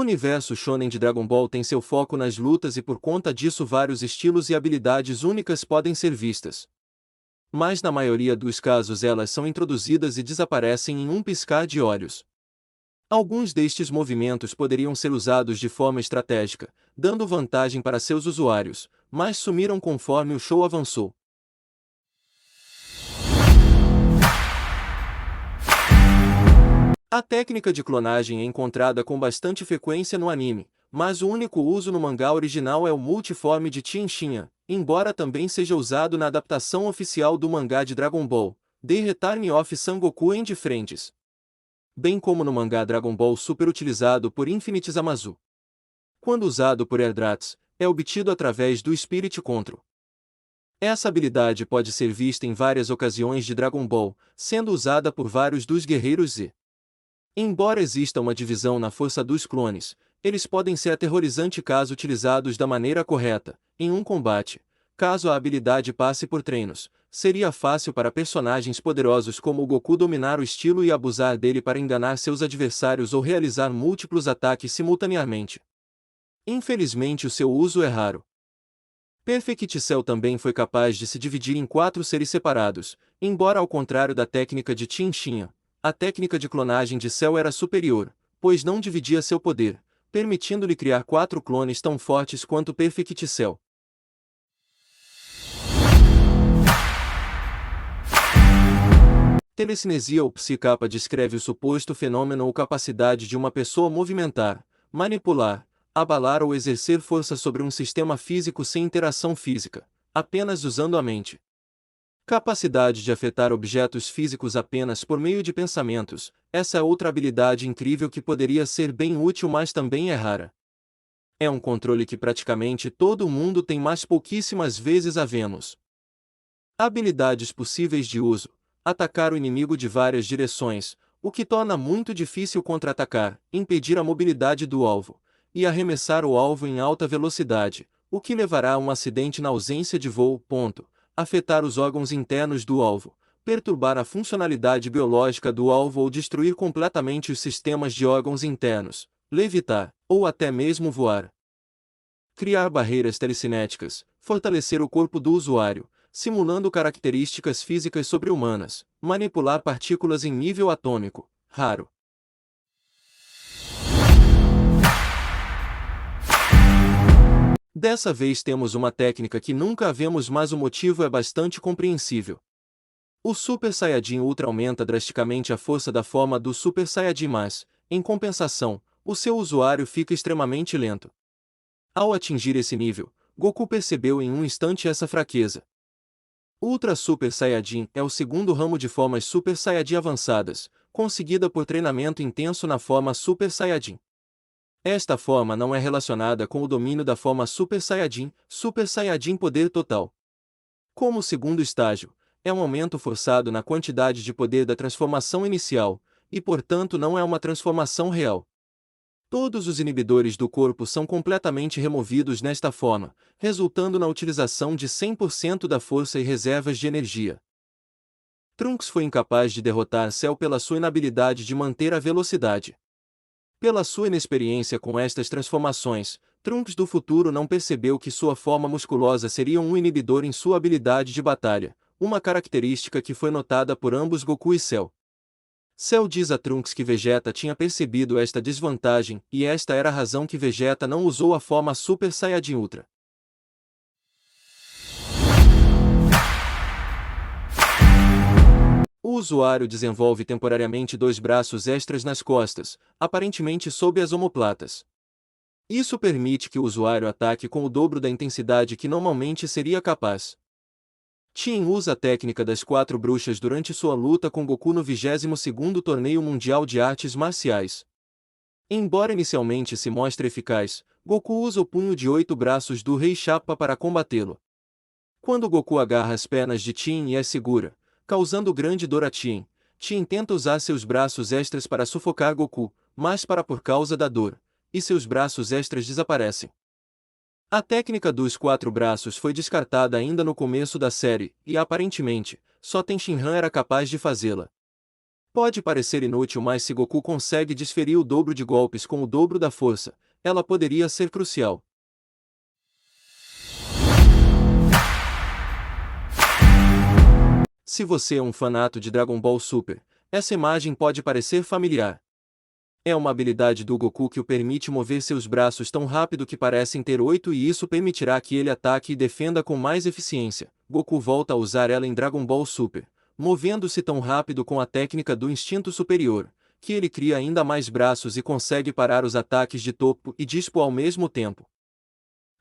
universo shonen de Dragon Ball tem seu foco nas lutas e por conta disso vários estilos e habilidades únicas podem ser vistas. Mas na maioria dos casos elas são introduzidas e desaparecem em um piscar de olhos. Alguns destes movimentos poderiam ser usados de forma estratégica, dando vantagem para seus usuários, mas sumiram conforme o show avançou. A técnica de clonagem é encontrada com bastante frequência no anime, mas o único uso no mangá original é o multiforme de Tenshinhan, embora também seja usado na adaptação oficial do mangá de Dragon Ball, The Return of Son Goku and Friends. Bem como no mangá Dragon Ball Super utilizado por Infinite Zamasu. Quando usado por Eldrazi, é obtido através do Spirit Control. Essa habilidade pode ser vista em várias ocasiões de Dragon Ball, sendo usada por vários dos guerreiros Z. Embora exista uma divisão na força dos clones, eles podem ser aterrorizantes caso utilizados da maneira correta. Em um combate, caso a habilidade passe por treinos, seria fácil para personagens poderosos como o Goku dominar o estilo e abusar dele para enganar seus adversários ou realizar múltiplos ataques simultaneamente. Infelizmente o seu uso é raro. Perfect Cell também foi capaz de se dividir em 4 seres separados, embora ao contrário da técnica de Tenshinhan, a técnica de clonagem de Cell era superior, pois não dividia seu poder, permitindo-lhe criar 4 clones tão fortes quanto Perfect Cell. Telecinesia ou psicapa descreve o suposto fenômeno ou capacidade de uma pessoa movimentar, manipular, abalar ou exercer força sobre um sistema físico sem interação física, apenas usando a mente. Capacidade de afetar objetos físicos apenas por meio de pensamentos, essa é outra habilidade incrível que poderia ser bem útil mas também é rara. É um controle que praticamente todo mundo tem mas pouquíssimas vezes a vemos. Habilidades possíveis de uso: atacar o inimigo de várias direções, o que torna muito difícil contra-atacar, impedir a mobilidade do alvo, e arremessar o alvo em alta velocidade, o que levará a um acidente na ausência de voo. Afetar os órgãos internos do alvo, perturbar a funcionalidade biológica do alvo ou destruir completamente os sistemas de órgãos internos, levitar, ou até mesmo voar. Criar barreiras telecinéticas, fortalecer o corpo do usuário, simulando características físicas sobre-humanas, manipular partículas em nível atômico, raro. Dessa vez temos uma técnica que nunca havemos, mas o motivo é bastante compreensível. O Super Saiyajin Ultra aumenta drasticamente a força da forma do Super Saiyajin, mas, em compensação, o seu usuário fica extremamente lento. Ao atingir esse nível, Goku percebeu em um instante essa fraqueza. Ultra Super Saiyajin é o segundo ramo de formas Super Saiyajin avançadas, conseguida por treinamento intenso na forma Super Saiyajin. Esta forma não é relacionada com o domínio da forma Super Saiyajin Poder Total. Como segundo estágio, é um aumento forçado na quantidade de poder da transformação inicial, e portanto não é uma transformação real. Todos os inibidores do corpo são completamente removidos nesta forma, resultando na utilização de 100% da força e reservas de energia. Trunks foi incapaz de derrotar Cell pela sua inabilidade de manter a velocidade. Pela sua inexperiência com estas transformações, Trunks do futuro não percebeu que sua forma musculosa seria um inibidor em sua habilidade de batalha, uma característica que foi notada por ambos Goku e Cell. Cell diz a Trunks que Vegeta tinha percebido esta desvantagem, e esta era a razão que Vegeta não usou a forma Super Saiyajin Ultra. O usuário desenvolve temporariamente 2 braços extras nas costas, aparentemente sob as omoplatas. Isso permite que o usuário ataque com o dobro da intensidade que normalmente seria capaz. Tien usa a técnica das 4 bruxas durante sua luta com Goku no 22º Torneio Mundial de Artes Marciais. Embora inicialmente se mostre eficaz, Goku usa o punho de 8 braços do Rei Chapa para combatê-lo. Quando Goku agarra as pernas de Tien e as segura, causando grande dor a Tien, Tien tenta usar seus braços extras para sufocar Goku, mas para por causa da dor, e seus braços extras desaparecem. A técnica dos 4 braços foi descartada ainda no começo da série, e aparentemente, só Tenshinhan era capaz de fazê-la. Pode parecer inútil, mas se Goku consegue desferir o dobro de golpes com o dobro da força, ela poderia ser crucial. Se você é um fanato de Dragon Ball Super, essa imagem pode parecer familiar. É uma habilidade do Goku que o permite mover seus braços tão rápido que parecem ter 8 e isso permitirá que ele ataque e defenda com mais eficiência. Goku volta a usar ela em Dragon Ball Super, movendo-se tão rápido com a técnica do instinto superior, que ele cria ainda mais braços e consegue parar os ataques de topo e dispo ao mesmo tempo.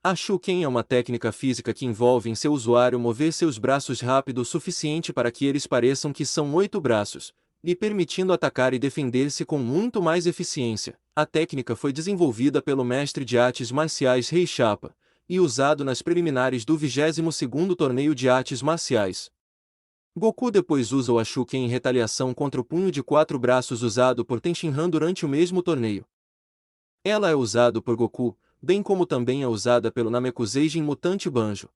A Shuken é uma técnica física que envolve em seu usuário mover seus braços rápido o suficiente para que eles pareçam que são 8 braços, lhe permitindo atacar e defender-se com muito mais eficiência. A técnica foi desenvolvida pelo mestre de artes marciais Rei Chapa, e usado nas preliminares do 22º torneio de artes marciais. Goku depois usa o Ashuken em retaliação contra o punho de 4 braços usado por Tenshinhan durante o mesmo torneio. Ela é usada por Goku, bem como também é usada pelo Namekuseijin Mutante Banjo.